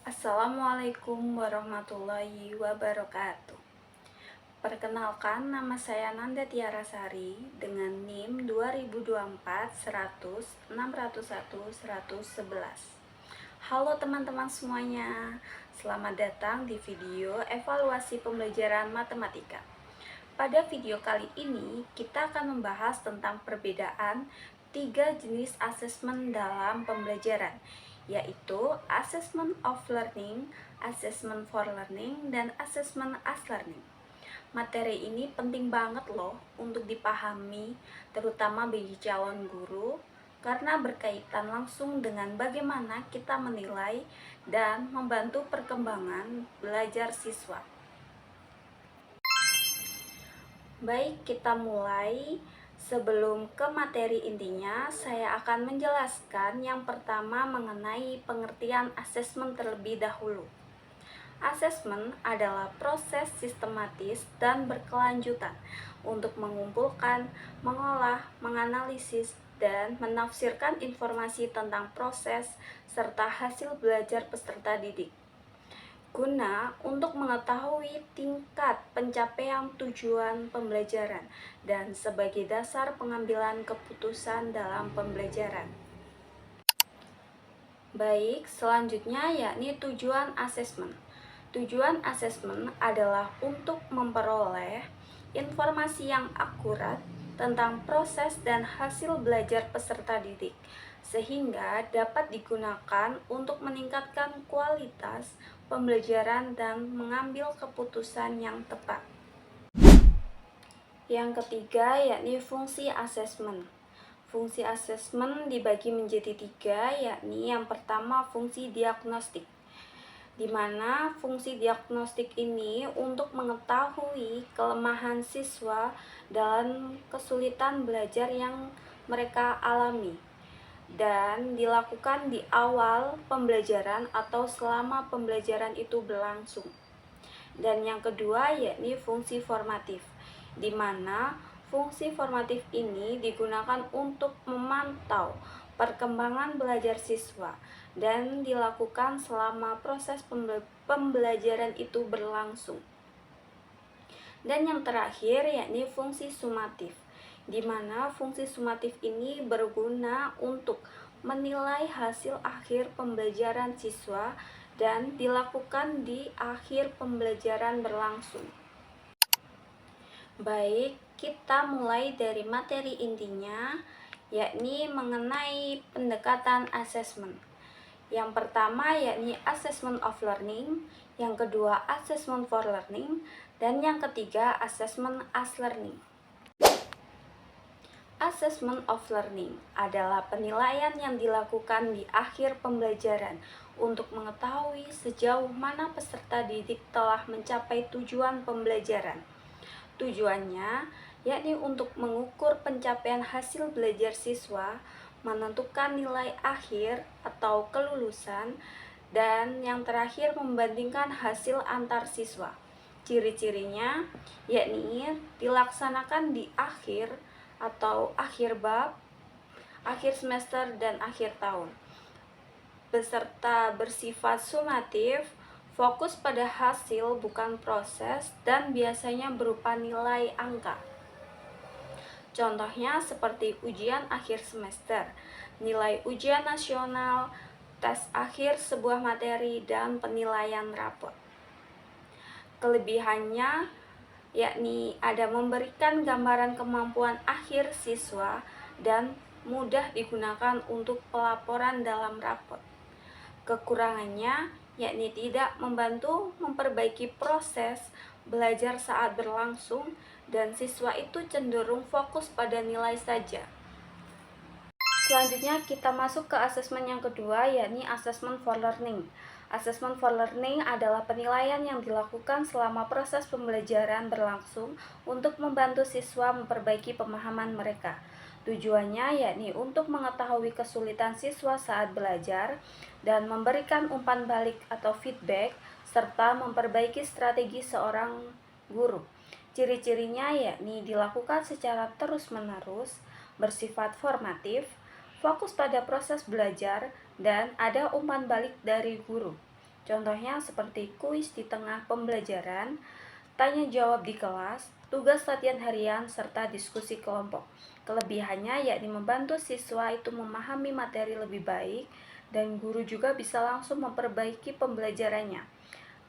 Assalamualaikum warahmatullahi wabarakatuh. Perkenalkan, nama saya Nanda Tiara Sari dengan NIM 2024 100 601 111. Halo teman-teman semuanya, selamat datang di video evaluasi pembelajaran matematika. Pada video kali ini, kita akan membahas tentang perbedaan 3 jenis asesmen dalam pembelajaran, yaitu Assessment of Learning, Assessment for Learning, dan Assessment as Learning. Materi ini penting banget loh untuk dipahami, terutama bagi calon guru, karena berkaitan langsung dengan bagaimana kita menilai dan membantu perkembangan belajar siswa. Baik, kita mulai. Sebelum ke materi intinya, saya akan menjelaskan yang pertama mengenai pengertian asesmen terlebih dahulu. Asesmen adalah proses sistematis dan berkelanjutan untuk mengumpulkan, mengolah, menganalisis, dan menafsirkan informasi tentang proses serta hasil belajar peserta didik, guna untuk mengetahui tingkat pencapaian tujuan pembelajaran dan sebagai dasar pengambilan keputusan dalam pembelajaran. Baik, selanjutnya yakni tujuan asesmen. Tujuan asesmen adalah untuk memperoleh informasi yang akurat tentang proses dan hasil belajar peserta didik, sehingga dapat digunakan untuk meningkatkan kualitas pembelajaran dan mengambil keputusan yang tepat. Yang ketiga yakni fungsi asesmen. Fungsi asesmen dibagi menjadi 3, yakni yang pertama fungsi diagnostik, di mana fungsi diagnostik ini untuk mengetahui kelemahan siswa dan kesulitan belajar yang mereka alami dan dilakukan di awal pembelajaran atau selama pembelajaran itu berlangsung. Dan yang kedua yakni fungsi formatif, di mana fungsi formatif ini digunakan untuk memantau perkembangan belajar siswa dan dilakukan selama proses pembelajaran itu berlangsung. Dan yang terakhir yakni fungsi sumatif, di mana fungsi sumatif ini berguna untuk menilai hasil akhir pembelajaran siswa dan dilakukan di akhir pembelajaran berlangsung. Baik, kita mulai dari materi intinya, yakni mengenai pendekatan asesmen. Yang pertama yakni assessment of learning, yang kedua assessment for learning, dan yang ketiga assessment as learning. Assessment of learning adalah penilaian yang dilakukan di akhir pembelajaran untuk mengetahui sejauh mana peserta didik telah mencapai tujuan pembelajaran. Tujuannya yakni untuk mengukur pencapaian hasil belajar siswa, menentukan nilai akhir atau kelulusan, dan yang terakhir membandingkan hasil antar siswa. Ciri-cirinya yakni dilaksanakan di akhir atau akhir bab, akhir semester, dan akhir tahun. Beserta bersifat sumatif, fokus pada hasil bukan proses, dan biasanya berupa nilai angka. Contohnya seperti ujian akhir semester, nilai ujian nasional, tes akhir sebuah materi, dan penilaian rapor. Kelebihannya yakni ada memberikan gambaran kemampuan akhir siswa dan mudah digunakan untuk pelaporan dalam rapor. Kekurangannya yakni tidak membantu memperbaiki proses belajar saat berlangsung dan siswa itu cenderung fokus pada nilai saja. Selanjutnya kita masuk ke asesmen yang kedua, yakni assessment for learning. Assessment for learning adalah penilaian yang dilakukan selama proses pembelajaran berlangsung untuk membantu siswa memperbaiki pemahaman mereka. Tujuannya yakni untuk mengetahui kesulitan siswa saat belajar dan memberikan umpan balik atau feedback serta memperbaiki strategi seorang guru. Ciri-cirinya yakni dilakukan secara terus-menerus, bersifat formatif, fokus pada proses belajar, dan ada umpan balik dari guru. Contohnya seperti kuis di tengah pembelajaran, tanya jawab di kelas, tugas latihan harian, serta diskusi kelompok. Kelebihannya yakni membantu siswa itu memahami materi lebih baik dan guru juga bisa langsung memperbaiki pembelajarannya.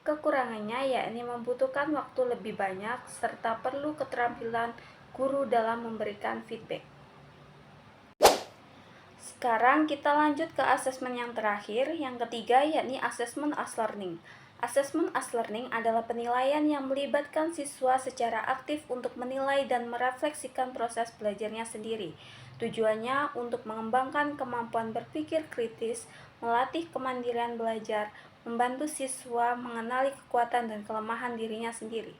Kekurangannya yakni membutuhkan waktu lebih banyak serta perlu keterampilan guru dalam memberikan feedback. Sekarang kita lanjut ke asesmen yang terakhir, yang ketiga yakni assessment as learning. Assessment as learning adalah penilaian yang melibatkan siswa secara aktif untuk menilai dan merefleksikan proses belajarnya sendiri. Tujuannya untuk mengembangkan kemampuan berpikir kritis, melatih kemandirian belajar, membantu siswa mengenali kekuatan dan kelemahan dirinya sendiri.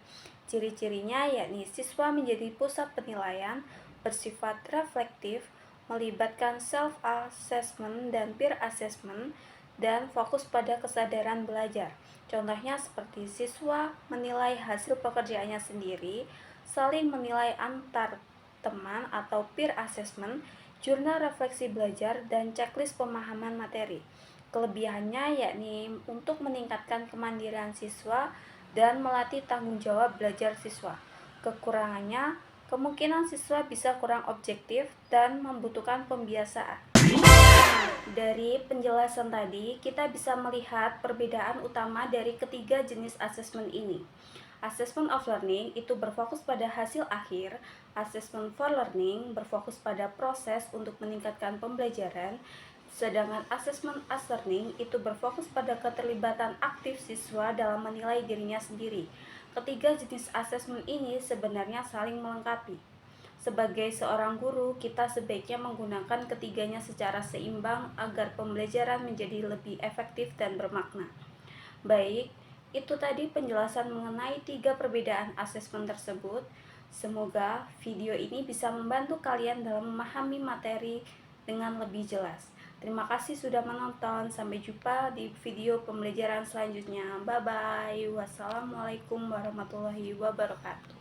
Ciri-cirinya yakni siswa menjadi pusat penilaian, bersifat reflektif, melibatkan self-assessment dan peer assessment, dan fokus pada kesadaran belajar. Contohnya seperti siswa menilai hasil pekerjaannya sendiri, saling menilai antar teman atau peer assessment, jurnal refleksi belajar, dan checklist pemahaman materi. Kelebihannya yakni untuk meningkatkan kemandirian siswa dan melatih tanggung jawab belajar siswa. Kekurangannya, kemungkinan siswa bisa kurang objektif dan membutuhkan pembiasaan. Dari penjelasan tadi, kita bisa melihat perbedaan utama dari ketiga jenis asesmen ini. Assessment of learning itu berfokus pada hasil akhir, assessment for learning berfokus pada proses untuk meningkatkan pembelajaran, sedangkan assessment as learning itu berfokus pada keterlibatan aktif siswa dalam menilai dirinya sendiri. Ketiga jenis asesmen ini sebenarnya saling melengkapi. Sebagai seorang guru, kita sebaiknya menggunakan ketiganya secara seimbang agar pembelajaran menjadi lebih efektif dan bermakna. Baik, itu tadi penjelasan mengenai 3 perbedaan asesmen tersebut. Semoga video ini bisa membantu kalian dalam memahami materi dengan lebih jelas. Terima kasih sudah menonton. Sampai jumpa di video pembelajaran selanjutnya. Bye-bye. Wassalamualaikum warahmatullahi wabarakatuh.